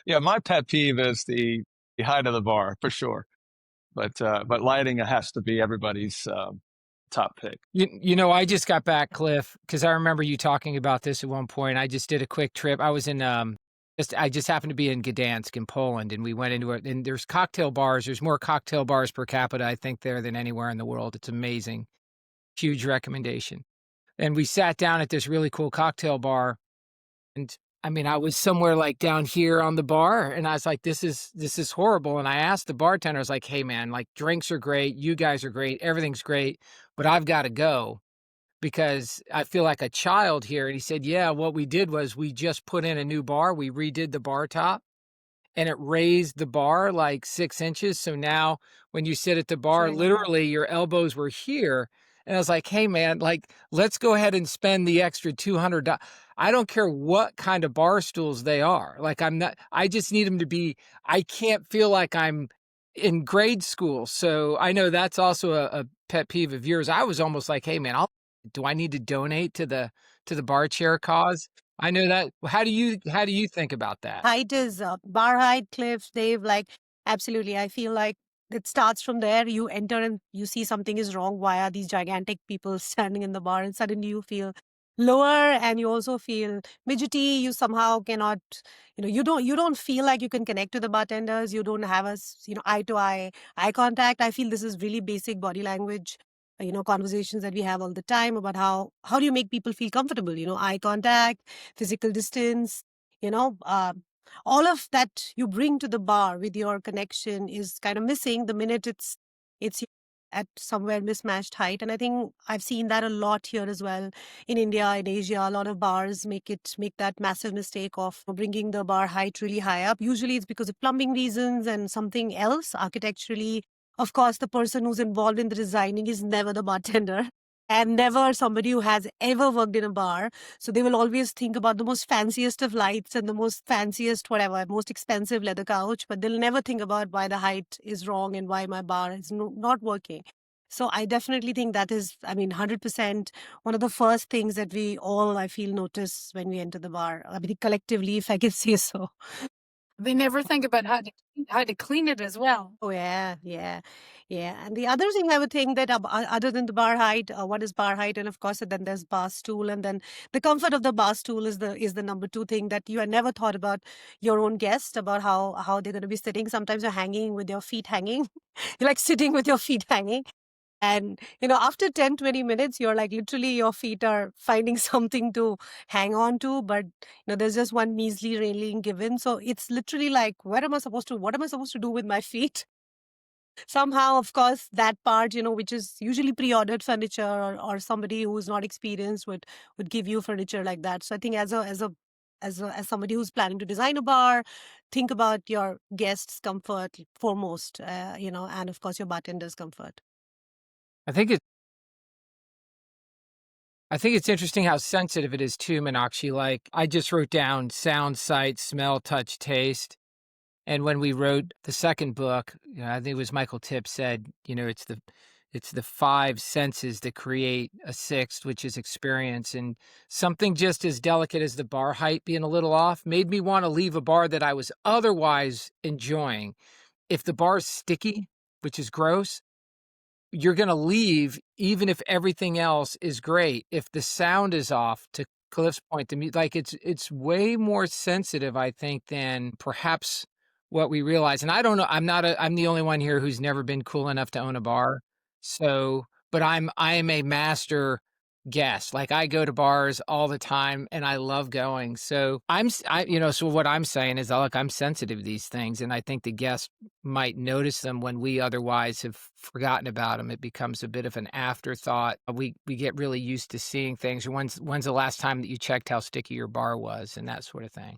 Yeah, my pet peeve is the height of the bar for sure. But lighting has to be everybody's top pick. I just got back, Cliff, because I remember you talking about this at one point. I just did a quick trip. I was in I just happened to be in Gdansk in Poland, and we went into it. And there's cocktail bars. There's more cocktail bars per capita, I think, there than anywhere in the world. It's amazing. Huge recommendation. And we sat down at this really cool cocktail bar, and I mean, I was somewhere like down here on the bar, and I was like, this is horrible. And I asked the bartender, I was like, hey man, like drinks are great, you guys are great, everything's great, but I've got to go because I feel like a child here. And he said, yeah, what we did was we just put in a new bar, we redid the bar top, and it raised the bar like 6 inches. So now when you sit at the bar, literally your elbows were here. And I was like, hey man, like, let's go ahead and spend the extra $200. I don't care what kind of bar stools they are. Like, I just need them to be, I can't feel like I'm in grade school. So I know that's also a pet peeve of yours. I was almost like, hey man, do I need to donate to the bar chair cause? I know that. How do you think about that? Height is bar height, cliffs, Dave. Like, absolutely. I feel like it starts from there. You enter and you see something is wrong. Why are these gigantic people standing in the bar? And suddenly you feel lower, and you also feel midgety. You somehow cannot, you don't feel like you can connect to the bartenders. You don't have eye to eye contact. I feel this is really basic body language. Conversations that we have all the time about how do you make people feel comfortable. Eye contact, physical distance. You know, all of that you bring to the bar with your connection is kind of missing the minute it's at somewhere mismatched height. And I think I've seen that a lot here as well in India, in Asia. A lot of bars make that massive mistake of bringing the bar height really high up. Usually it's because of plumbing reasons and something else architecturally. Of course, the person who's involved in the designing is never the bartender and never somebody who has ever worked in a bar. So they will always think about the most fanciest of lights and the most fanciest, whatever, most expensive leather couch, but they'll never think about why the height is wrong and why my bar is not working. So I definitely think that is, 100% one of the first things that we all, I feel, notice when we enter the bar. I mean, collectively, if I can say so. They never think about how to clean it as well. Oh yeah, yeah, yeah. And the other thing I would think that other than the bar height, what is bar height, and of course, then there's bar stool, and then the comfort of the bar stool is the number two thing that you had never thought about your own guest about how they're going to be sitting. Sometimes you're hanging with your feet hanging, you're like sitting with your feet hanging. And, after 10, 20 minutes, you're like literally your feet are finding something to hang on to. But, there's just one measly railing given. So it's literally like, what am I supposed to do with my feet? Somehow, of course, that part, which is usually pre-ordered furniture or somebody who's not experienced would give you furniture like that. So I think as somebody who's planning to design a bar, think about your guests' comfort foremost, and of course your bartender's comfort. I think it I think it's interesting how sensitive it is too, Meenakshi. Like, I just wrote down sound, sight, smell, touch, taste. And when we wrote the second book, I think it was Michael Tipp said, it's the five senses that create a sixth, which is experience. And something just as delicate as the bar height being a little off made me want to leave a bar that I was otherwise enjoying. If the bar's sticky, which is gross, you're going to leave even if everything else is great. If the sound is off, to Cliff's point, like it's way more sensitive, I think, than perhaps what we realize. And I don't know, I'm the only one here who's never been cool enough to own a bar. So, but I am a master guest. Like, I go to bars all the time and I love going. So so what I'm saying is, look, I'm sensitive to these things, and I think the guest might notice them when we otherwise have forgotten about them. It becomes a bit of an afterthought. We get really used to seeing things. When's the last time that you checked how sticky your bar was and that sort of thing?